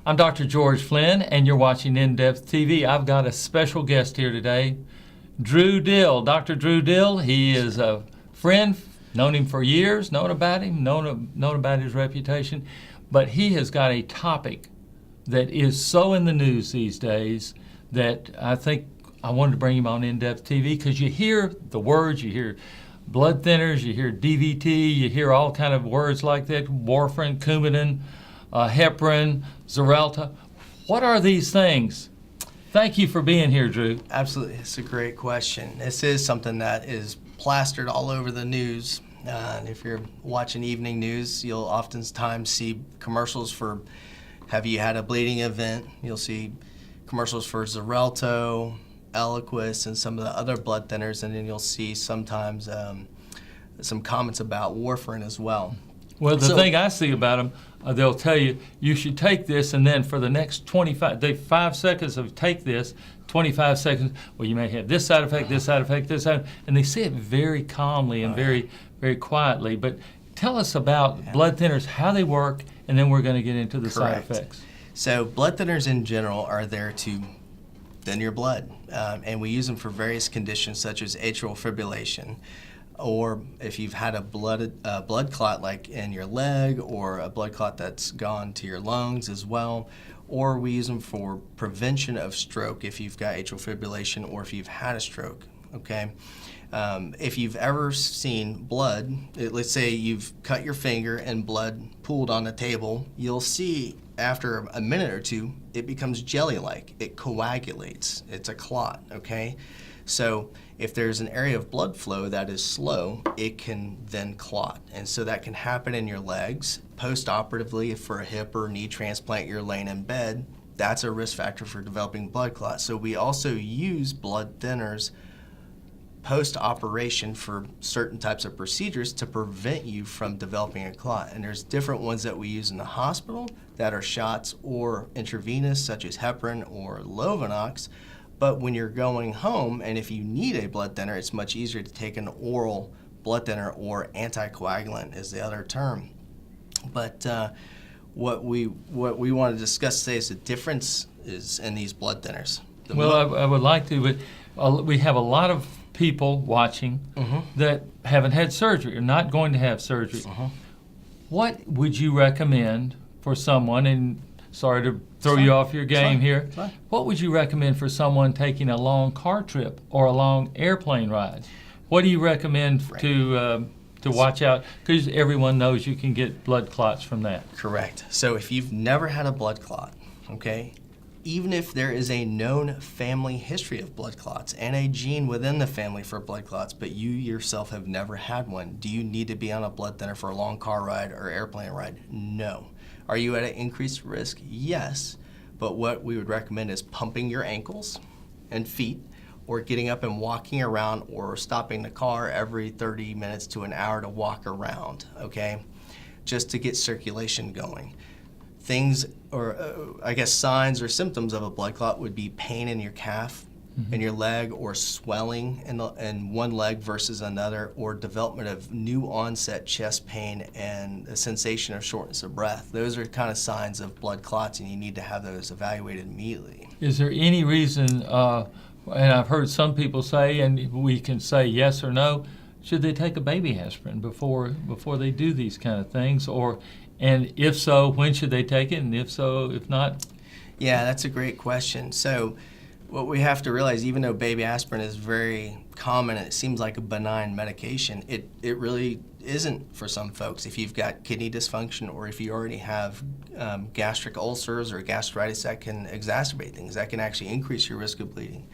I'm Dr. George Flynn, and you're watching In Depth TV. I've got a special guest here today, Drew Dill. Dr. Drew Dill, he is a friend, known him for years, known about him, known about his reputation, but he has got a topic that is so in the news these days that I think I wanted to bring him on In Depth TV because you hear the words, you hear blood thinners, you hear DVT, you hear all kind of words like that, warfarin, Coumadin, heparin, Xarelto. What are these things? Thank you for being here, Drew. Absolutely. It's a great question. This is something that is plastered all over the news. And if you're watching evening news, you'll oftentimes see commercials for, have you had a bleeding event? You'll see commercials for Xarelto, Eliquis, and some of the other blood thinners, and then you'll see sometimes some comments about warfarin as well. Well, the thing I see about them, they'll tell you, you should take this, and then for the next 5 seconds of take this, 25 seconds, well, you may have this side effect, this side effect, this side, and they say it very calmly and very, very quietly. But tell us about blood thinners, how they work, and then we're going to get into the side effects. So blood thinners in general are there to thin your blood, and we use them for various conditions such as atrial fibrillation, or if you've had a blood clot like in your leg, or a blood clot that's gone to your lungs as well, or we use them for prevention of stroke if you've got atrial fibrillation or if you've had a stroke, okay? If you've ever seen blood, let's say you've cut your finger and blood pooled on the table, you'll see after a minute or two, it becomes jelly-like. It coagulates. It's a clot, okay? So if there's an area of blood flow that is slow, it can then clot. And so that can happen in your legs. Post-operatively, for a hip or knee transplant, you're laying in bed, that's a risk factor for developing blood clots. So we also use blood thinners post-operation for certain types of procedures to prevent you from developing a clot. And there's different ones that we use in the hospital that are shots or intravenous, such as heparin or Lovenox. But when you're going home, and if you need a blood thinner, it's much easier to take an oral blood thinner, or anticoagulant is the other term. But what we want to discuss today is the differences in these blood thinners. Well, I would like to, but we have a lot of people watching that haven't had surgery or not going to have surgery. What would you recommend for someone, and sorry to throw you off your game here, what would you recommend for someone taking a long car trip or a long airplane ride? What do you recommend to watch out? Because everyone knows you can get blood clots from that. Correct. So if you've never had a blood clot, okay, even if there is a known family history of blood clots and a gene within the family for blood clots, but you yourself have never had one, do you need to be on a blood thinner for a long car ride or airplane ride? No. Are you at an increased risk? Yes. But what we would recommend is pumping your ankles and feet, or getting up and walking around, or stopping the car every 30 minutes to an hour to walk around, okay? Just to get circulation going. Things, or I guess signs or symptoms of a blood clot would be pain in your calf, in your leg, or swelling in one leg versus another, or development of new onset chest pain and a sensation of shortness of breath. Those are kind of signs of blood clots, and you need to have those evaluated immediately. Is there any reason, and I've heard some people say, and we can say yes or no, should they take a baby aspirin before they do these kind of things? And if so, when should they take it? And if so, if not? Yeah, that's a great question. So what we have to realize, even though baby aspirin is very common, it seems like a benign medication, it really isn't for some folks. If you've got kidney dysfunction, or if you already have gastric ulcers or gastritis, that can exacerbate things. That can actually increase your risk of bleeding.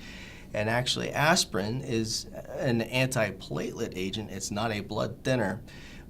And actually, aspirin is an antiplatelet agent. It's not a blood thinner.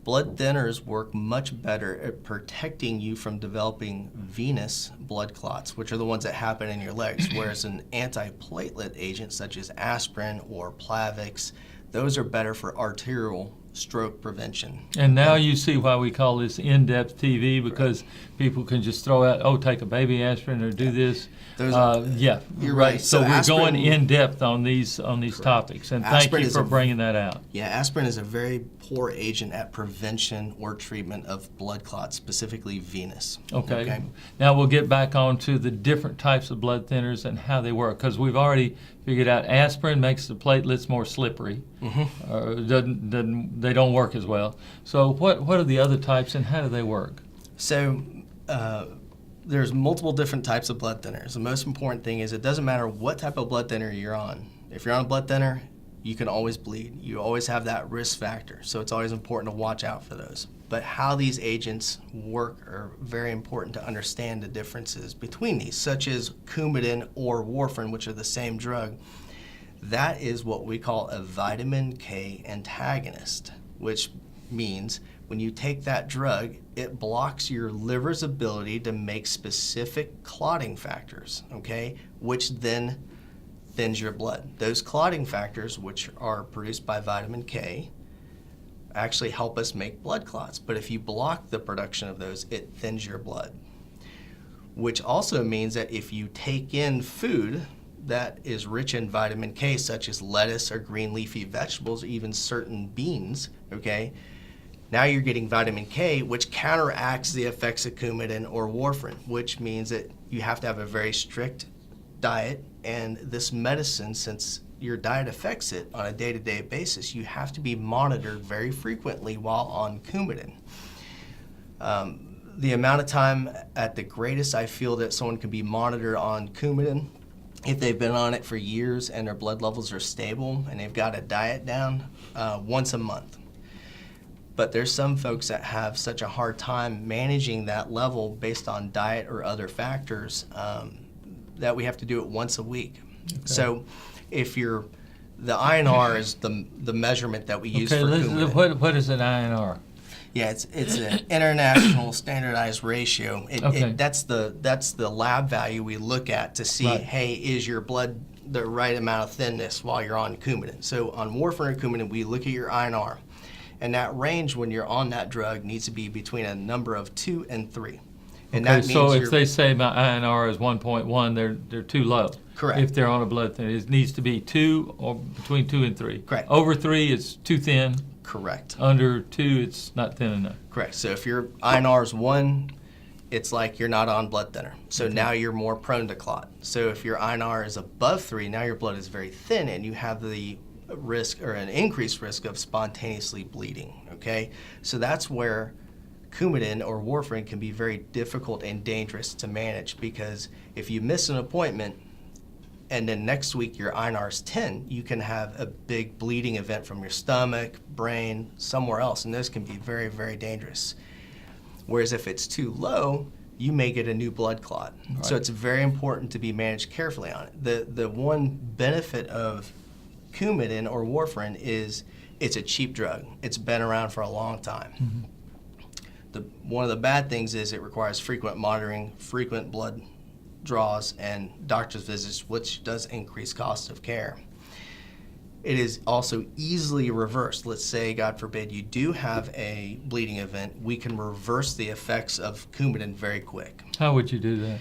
Blood thinners work much better at protecting you from developing venous blood clots, which are the ones that happen in your legs, whereas an antiplatelet agent such as aspirin or Plavix, those are better for arterial stroke prevention. And now you see why we call this in-depth TV, because people can just throw out, oh, take a baby aspirin or do this. Yeah, you're right. So we're going in depth on these topics, and thank Aspirin you for bringing that out. Yeah, aspirin is a very poor agent at prevention or treatment of blood clots, specifically venous. Okay. Now we'll get back on to the different types of blood thinners and how they work, because we've already figured out aspirin makes the platelets more slippery. They don't work as well. So what are the other types, and how do they work? So there's multiple different types of blood thinners. The most important thing is it doesn't matter what type of blood thinner you're on. If you're on a blood thinner, you can always bleed. You always have that risk factor, so it's always important to watch out for those. But how these agents work are very important to understand the differences between these, such as Coumadin or warfarin, which are the same drug. That is what we call a vitamin K antagonist, which means when you take that drug, it blocks your liver's ability to make specific clotting factors, okay, which then thins your blood. Those clotting factors, which are produced by vitamin K, actually help us make blood clots. But if you block the production of those, it thins your blood. Which also means that if you take in food that is rich in vitamin K, such as lettuce or green leafy vegetables, or even certain beans, okay, now you're getting vitamin K, which counteracts the effects of Coumadin or warfarin, which means that you have to have a very strict diet. And this medicine, since your diet affects it on a day-to-day basis, you have to be monitored very frequently while on Coumadin. The amount of time at the greatest I feel that someone can be monitored on Coumadin, if they've been on it for years and their blood levels are stable and they've got a diet down, once a month. But there's some folks that have such a hard time managing that level based on diet or other factors that we have to do it once a week. Okay. So if you're, the INR is the measurement that we use for Coumadin. What is an INR? Yeah, it's an international standardized ratio. That's the lab value we look at to see, hey, is your blood the right amount of thinness while you're on Coumadin? So on warfarin or Coumadin, we look at your INR. And that range when you're on that drug needs to be between a number of 2 and 3. And that means so if they say my INR is 1.1, they're too low. Correct. If they're on a blood thinner, it needs to be 2 or between 2 and 3. Correct. Over 3, it's too thin. Correct. Under 2, it's not thin enough. Correct. So if your INR is 1, it's like you're not on blood thinner. So now you're more prone to clot. So if your INR is above 3, now your blood is very thin and you have the risk or an increased risk of spontaneously bleeding, okay? So that's where Coumadin or warfarin can be very difficult and dangerous to manage, because if you miss an appointment and then next week your INR is 10, you can have a big bleeding event from your stomach, brain, somewhere else, and those can be very, very dangerous. Whereas if it's too low, you may get a new blood clot. Right. So it's very important to be managed carefully on it. The one benefit of Coumadin or warfarin is it's a cheap drug. It's been around for a long time. Mm-hmm. One of the bad things is it requires frequent monitoring, frequent blood draws, and doctor's visits, which does increase cost of care. It is also easily reversed. Let's say, God forbid, you do have a bleeding event. We can reverse the effects of Coumadin very quick. How would you do that?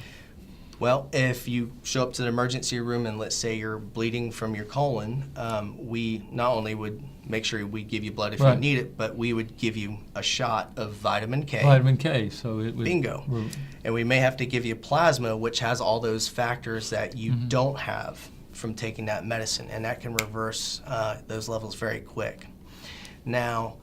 Well, if you show up to the emergency room and let's say you're bleeding from your colon, we not only would make sure we give you blood if you need it, but we would give you a shot of vitamin K. Vitamin K, so it would... Bingo. And we may have to give you plasma, which has all those factors that you don't have from taking that medicine, and that can reverse those levels very quick. Now,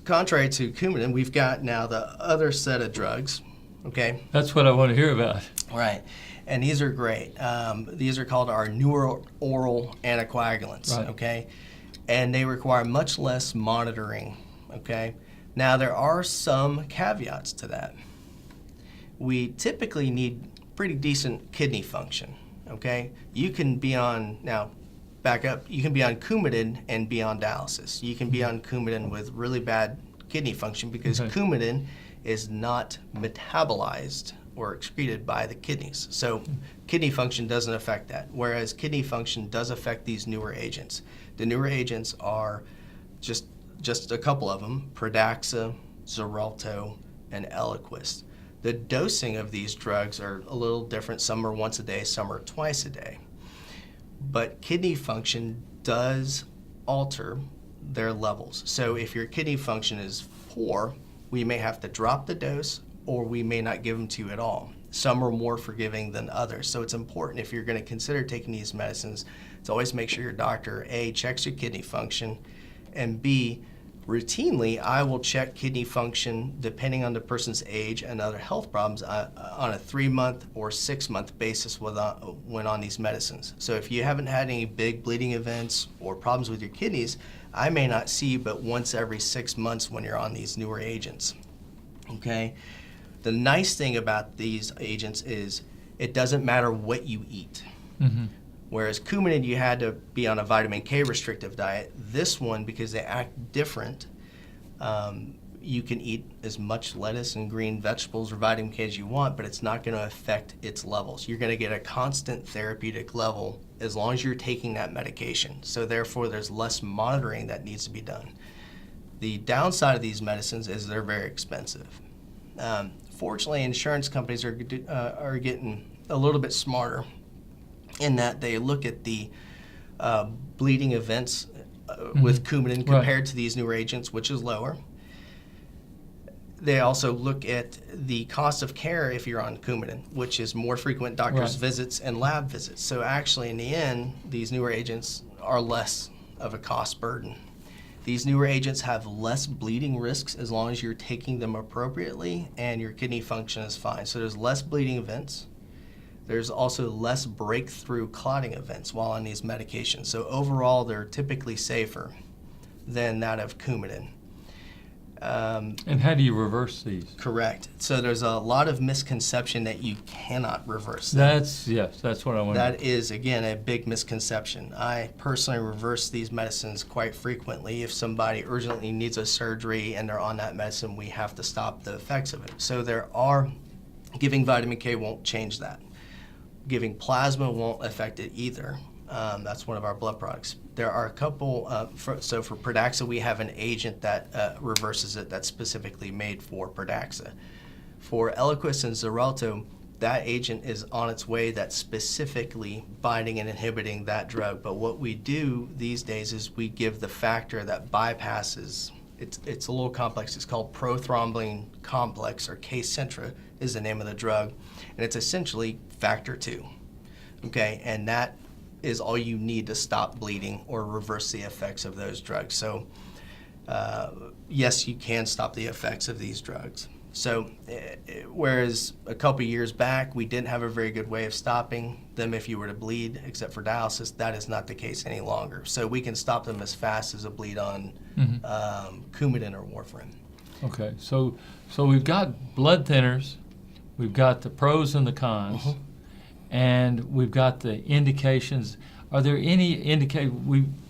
contrary to Coumadin, we've got now the other set of drugs. Okay. That's what I want to hear about. Right. And these are great. These are called our newer oral anticoagulants, okay? And they require much less monitoring, okay? Now, there are some caveats to that. We typically need pretty decent kidney function, okay? You can be on, now, back up, you can be on Coumadin and be on dialysis. You can be on Coumadin with really bad kidney function because Coumadin is not metabolized or excreted by the kidneys. So kidney function doesn't affect that, whereas kidney function does affect these newer agents. The newer agents are just a couple of them: Pradaxa, Xarelto, and Eliquis. The dosing of these drugs are a little different. Some are once a day, some are twice a day. But kidney function does alter their levels. So if your kidney function is poor, we may have to drop the dose, or we may not give them to you at all. Some are more forgiving than others. So it's important, if you're going to consider taking these medicines, to always make sure your doctor, A, checks your kidney function, and B, routinely, I will check kidney function depending on the person's age and other health problems on a 3-month or 6-month basis when on these medicines. So if you haven't had any big bleeding events or problems with your kidneys, I may not see you but once every 6 months when you're on these newer agents. Okay? The nice thing about these agents is it doesn't matter what you eat. Mm-hmm. Whereas Coumadin, you had to be on a vitamin K restrictive diet. This one, because they act different, you can eat as much lettuce and green vegetables or vitamin K as you want, but it's not going to affect its levels. You're going to get a constant therapeutic level as long as you're taking that medication. So therefore, there's less monitoring that needs to be done. The downside of these medicines is they're very expensive. Fortunately, insurance companies are getting a little bit smarter in that they look at the bleeding events with Coumadin compared to these newer agents, which is lower. They also look at the cost of care if you're on Coumadin, which is more frequent doctor's visits and lab visits. So actually, in the end, these newer agents are less of a cost burden. These newer agents have less bleeding risks as long as you're taking them appropriately and your kidney function is fine. So there's less bleeding events. There's also less breakthrough clotting events while on these medications. So overall, they're typically safer than that of Coumadin. And how do you reverse these? Correct. So there's a lot of misconception that you cannot reverse them. That's what I want. That is, again, a big misconception. I personally reverse these medicines quite frequently. If somebody urgently needs a surgery and they're on that medicine, we have to stop the effects of it. So giving vitamin K won't change that. Giving plasma won't affect it either. That's one of our blood products. There are a couple, so for Pradaxa, we have an agent that reverses it that's specifically made for Pradaxa. For Eliquis and Xarelto, that agent is on its way that's specifically binding and inhibiting that drug. But what we do these days is we give the factor that bypasses, it's a little complex, it's called prothrombin complex, or Kcentra is the name of the drug, and it's essentially factor 2. Okay, and that is all you need to stop bleeding or reverse the effects of those drugs. So yes, you can stop the effects of these drugs. So whereas a couple years back we didn't have a very good way of stopping them if you were to bleed, except for dialysis, that is not the case any longer. So we can stop them as fast as a bleed on Coumadin or warfarin. Okay, so we've got blood thinners, we've got the pros and the cons. And we've got the indications. Are there any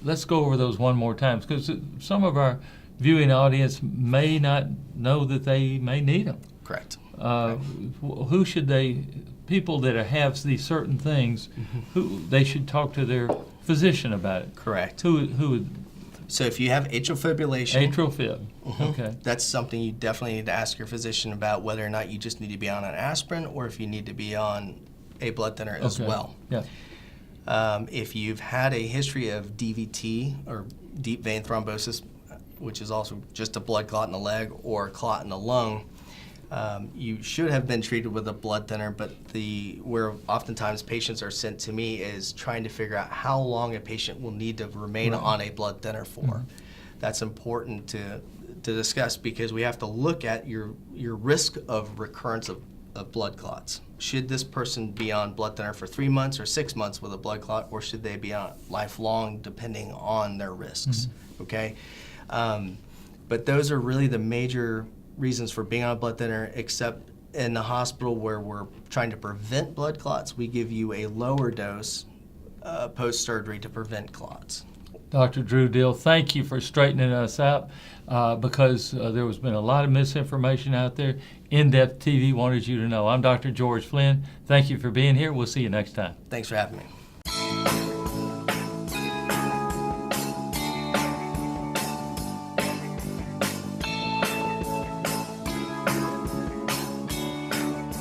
let's go over those one more time, because some of our viewing audience may not know that they may need them. Correct. Who should people that have these certain things, who they should talk to their physician about it? Correct. Who would? So if you have atrial fibrillation. Atrial fib. Okay. That's something you definitely need to ask your physician about, whether or not you just need to be on an aspirin or if you need to be on a blood thinner as well. Yeah. If you've had a history of DVT, or deep vein thrombosis, which is also just a blood clot in the leg or a clot in the lung, you should have been treated with a blood thinner, but where oftentimes patients are sent to me is trying to figure out how long a patient will need to remain on a blood thinner for. That's important to discuss, because we have to look at your risk of recurrence of blood clots. Should this person be on blood thinner for 3 months or 6 months with a blood clot, or should they be on lifelong depending on their risks? Okay, but those are really the major reasons for being on a blood thinner, except in the hospital where we're trying to prevent blood clots, we give you a lower dose post-surgery to prevent clots. Dr. Drew Dil, thank you for straightening us out, because there has been a lot of misinformation out there. In Depth TV wanted you to know. I'm Dr. George Flynn. Thank you for being here. We'll see you next time. Thanks for having me.